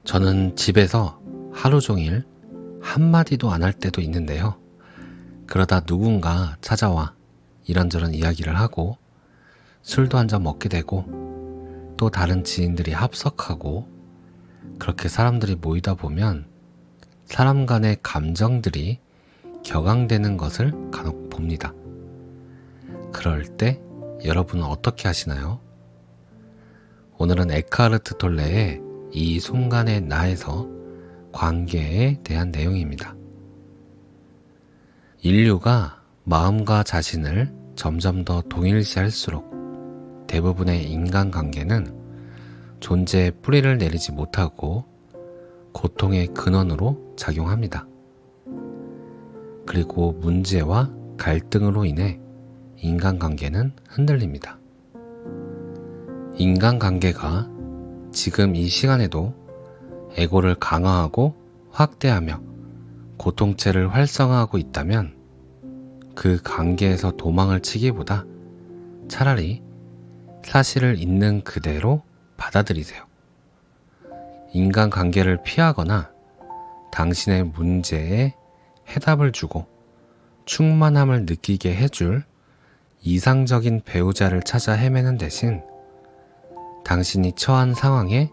저는 집에서 하루 종일 한마디도 안 할 때도 있는데요. 그러다 누군가 찾아와 이런저런 이야기를 하고 술도 한 잔 먹게 되고 또 다른 지인들이 합석하고 그렇게 사람들이 모이다 보면 사람 간의 감정들이 격앙되는 것을 간혹 봅니다. 그럴 때 여러분은 어떻게 하시나요? 오늘은 에크하르트 톨레의 이 순간의 나에서 관계에 대한 내용입니다. 인류가 마음과 자신을 점점 더 동일시할수록 대부분의 인간관계는 존재의 뿌리를 내리지 못하고 고통의 근원으로 작용합니다. 그리고 문제와 갈등으로 인해 인간관계는 흔들립니다. 인간관계가 지금 이 시간에도 에고를 강화하고 확대하며 고통체를 활성화하고 있다면 그 관계에서 도망을 치기보다 차라리 사실을 있는 그대로 받아들이세요. 인간관계를 피하거나 당신의 문제에 해답을 주고 충만함을 느끼게 해줄 이상적인 배우자를 찾아 헤매는 대신 당신이 처한 상황에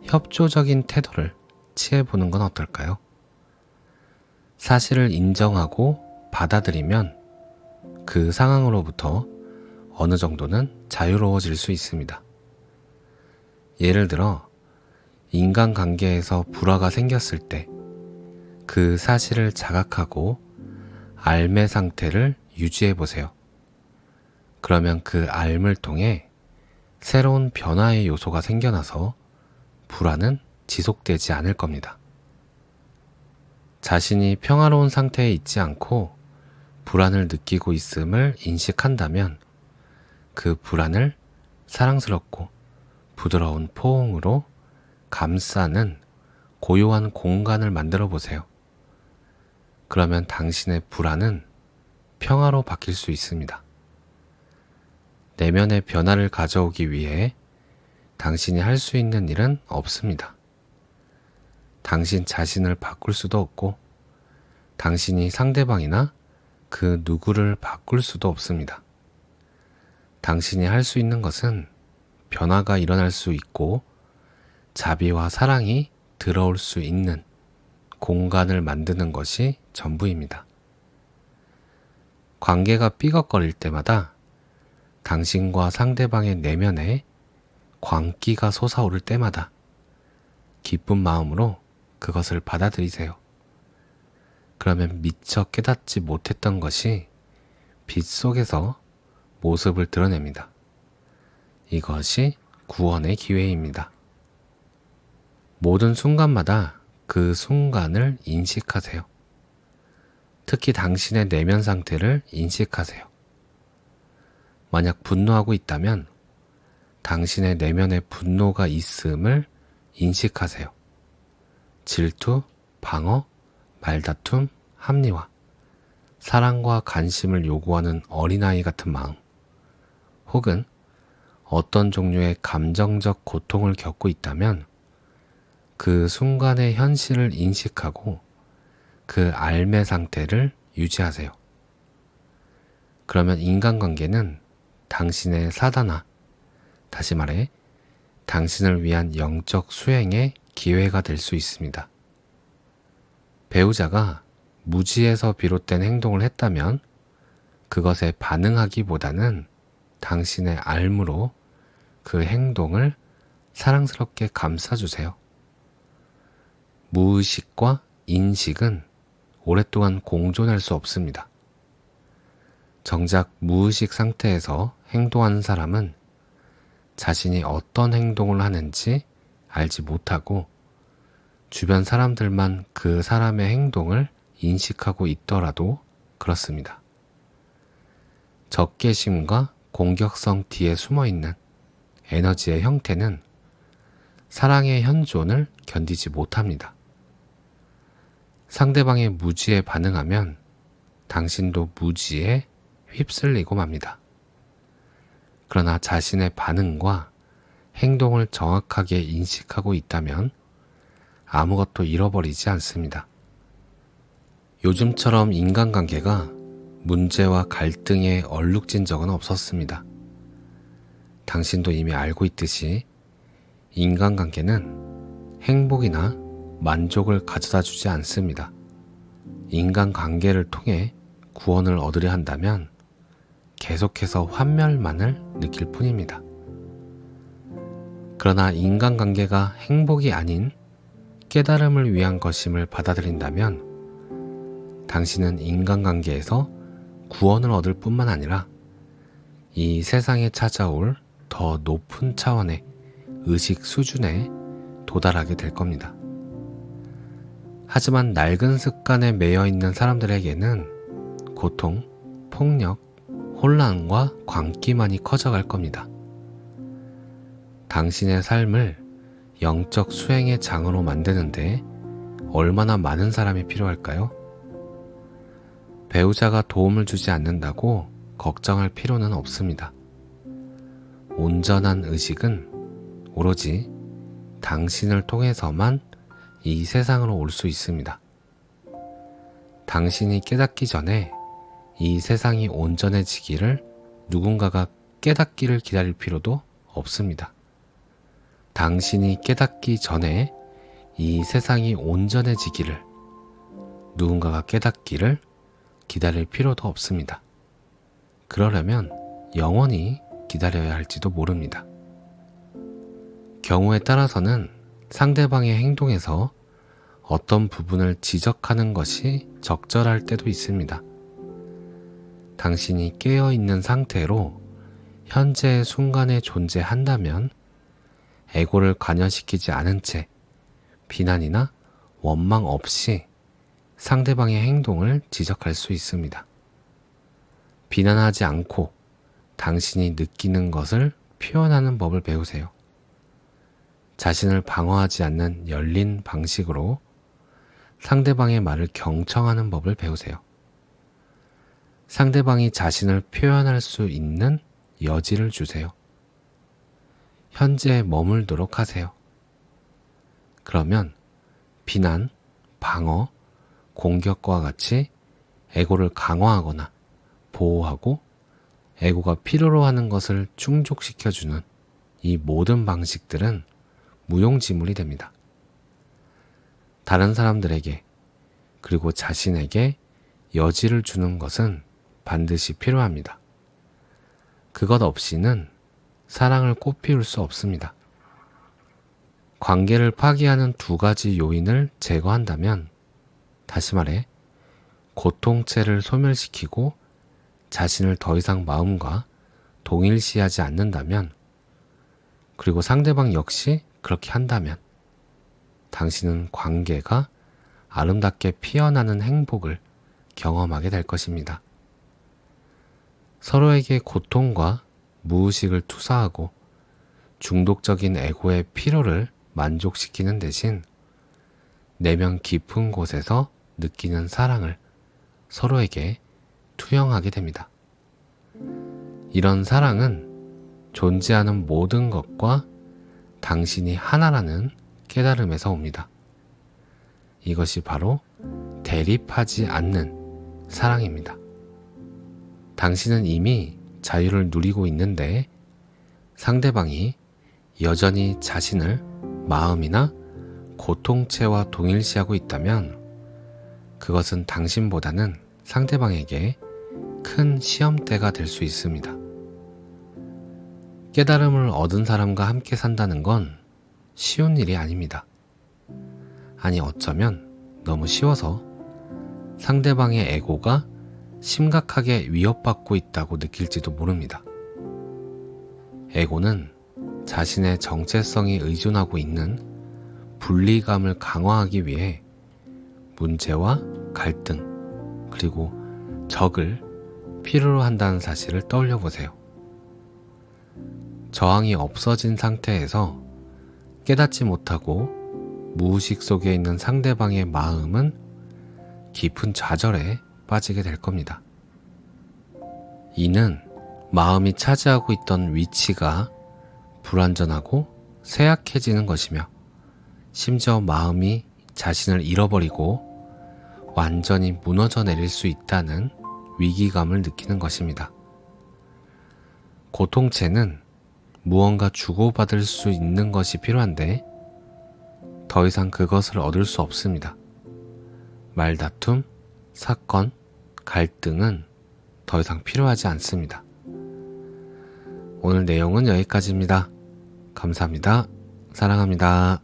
협조적인 태도를 취해보는 건 어떨까요? 사실을 인정하고 받아들이면 그 상황으로부터 어느 정도는 자유로워질 수 있습니다. 예를 들어 인간관계에서 불화가 생겼을 때 그 사실을 자각하고 알매 상태를 유지해 보세요. 그러면 그 알을 통해 새로운 변화의 요소가 생겨나서 불화는 지속되지 않을 겁니다. 자신이 평화로운 상태에 있지 않고 불안을 느끼고 있음을 인식한다면 그 불안을 사랑스럽고 부드러운 포옹으로 감싸는 고요한 공간을 만들어 보세요. 그러면 당신의 불안은 평화로 바뀔 수 있습니다. 내면의 변화를 가져오기 위해 당신이 할 수 있는 일은 없습니다. 당신 자신을 바꿀 수도 없고 당신이 상대방이나 그 누구를 바꿀 수도 없습니다. 당신이 할 수 있는 것은 변화가 일어날 수 있고 자비와 사랑이 들어올 수 있는 공간을 만드는 것이 전부입니다. 관계가 삐걱거릴 때마다 당신과 상대방의 내면에 광기가 솟아오를 때마다 기쁜 마음으로 그것을 받아들이세요. 그러면 미처 깨닫지 못했던 것이 빛 속에서 모습을 드러냅니다. 이것이 구원의 기회입니다. 모든 순간마다 그 순간을 인식하세요. 특히 당신의 내면 상태를 인식하세요. 만약 분노하고 있다면 당신의 내면에 분노가 있음을 인식하세요. 질투, 방어, 말다툼, 합리화, 사랑과 관심을 요구하는 어린아이 같은 마음, 혹은 어떤 종류의 감정적 고통을 겪고 있다면 그 순간의 현실을 인식하고 그 알매 상태를 유지하세요. 그러면 인간관계는 당신의 사다나, 다시 말해 당신을 위한 영적 수행의 기회가 될 수 있습니다. 배우자가 무지에서 비롯된 행동을 했다면 그것에 반응하기보다는 당신의 알무로 그 행동을 사랑스럽게 감싸주세요. 무의식과 인식은 오랫동안 공존할 수 없습니다. 정작 무의식 상태에서 행동하는 사람은 자신이 어떤 행동을 하는지 알지 못하고 주변 사람들만 그 사람의 행동을 인식하고 있더라도 그렇습니다. 적개심과 공격성 뒤에 숨어있는 에너지의 형태는 사랑의 현존을 견디지 못합니다. 상대방의 무지에 반응하면 당신도 무지에 휩쓸리고 맙니다. 그러나 자신의 반응과 행동을 정확하게 인식하고 있다면 아무것도 잃어버리지 않습니다. 요즘처럼 인간관계가 문제와 갈등에 얼룩진 적은 없었습니다. 당신도 이미 알고 있듯이 인간관계는 행복이나 만족을 가져다 주지 않습니다. 인간관계를 통해 구원을 얻으려 한다면 계속해서 환멸만을 느낄 뿐입니다. 그러나 인간관계가 행복이 아닌 깨달음을 위한 것임을 받아들인다면 당신은 인간관계에서 구원을 얻을 뿐만 아니라 이 세상에 찾아올 더 높은 차원의 의식 수준에 도달하게 될 겁니다. 하지만 낡은 습관에 매여 있는 사람들에게는 고통, 폭력, 혼란과 광기만이 커져갈 겁니다. 당신의 삶을 영적 수행의 장으로 만드는데 얼마나 많은 사람이 필요할까요? 배우자가 도움을 주지 않는다고 걱정할 필요는 없습니다. 온전한 의식은 오로지 당신을 통해서만 이 세상으로 올 수 있습니다. 당신이 깨닫기 전에 이 세상이 온전해지기를 누군가가 깨닫기를 기다릴 필요도 없습니다. 당신이 깨닫기 전에 이 세상이 온전해지기를 누군가가 깨닫기를 기다릴 필요도 없습니다. 그러려면 영원히 기다려야 할지도 모릅니다. 경우에 따라서는 상대방의 행동에서 어떤 부분을 지적하는 것이 적절할 때도 있습니다. 당신이 깨어있는 상태로 현재의 순간에 존재한다면 에고를 관여시키지 않은 채 비난이나 원망 없이 상대방의 행동을 지적할 수 있습니다. 비난하지 않고 당신이 느끼는 것을 표현하는 법을 배우세요. 자신을 방어하지 않는 열린 방식으로 상대방의 말을 경청하는 법을 배우세요. 상대방이 자신을 표현할 수 있는 여지를 주세요. 현재에 머물도록 하세요. 그러면 비난, 방어, 공격과 같이 에고를 강화하거나 보호하고 에고가 필요로 하는 것을 충족시켜주는 이 모든 방식들은 무용지물이 됩니다. 다른 사람들에게 그리고 자신에게 여지를 주는 것은 반드시 필요합니다. 그것 없이는 사랑을 꽃피울 수 없습니다. 관계를 파기하는 두 가지 요인을 제거한다면, 다시 말해 고통체를 소멸시키고 자신을 더 이상 마음과 동일시하지 않는다면, 그리고 상대방 역시 그렇게 한다면 당신은 관계가 아름답게 피어나는 행복을 경험하게 될 것입니다. 서로에게 고통과 무의식을 투사하고 중독적인 에고의 피로를 만족시키는 대신 내면 깊은 곳에서 느끼는 사랑을 서로에게 투영하게 됩니다. 이런 사랑은 존재하는 모든 것과 당신이 하나라는 깨달음에서 옵니다. 이것이 바로 대립하지 않는 사랑입니다. 당신은 이미 자유를 누리고 있는데 상대방이 여전히 자신을 마음이나 고통체와 동일시하고 있다면 그것은 당신보다는 상대방에게 큰 시험대가 될 수 있습니다. 깨달음을 얻은 사람과 함께 산다는 건 쉬운 일이 아닙니다. 아니, 어쩌면 너무 쉬워서 상대방의 에고가 심각하게 위협받고 있다고 느낄지도 모릅니다. 에고는 자신의 정체성이 의존하고 있는 분리감을 강화하기 위해 문제와 갈등, 그리고 적을 필요로 한다는 사실을 떠올려 보세요. 저항이 없어진 상태에서 깨닫지 못하고 무의식 속에 있는 상대방의 마음은 깊은 좌절에 빠지게 될 겁니다. 이는 마음이 차지하고 있던 위치가 불완전하고 쇠약해지는 것이며 심지어 마음이 자신을 잃어버리고 완전히 무너져 내릴 수 있다는 위기감을 느끼는 것입니다. 고통체는 무언가 주고받을 수 있는 것이 필요한데 더 이상 그것을 얻을 수 없습니다. 말다툼, 사건, 갈등은 더 이상 필요하지 않습니다. 오늘 내용은 여기까지입니다. 감사합니다. 사랑합니다.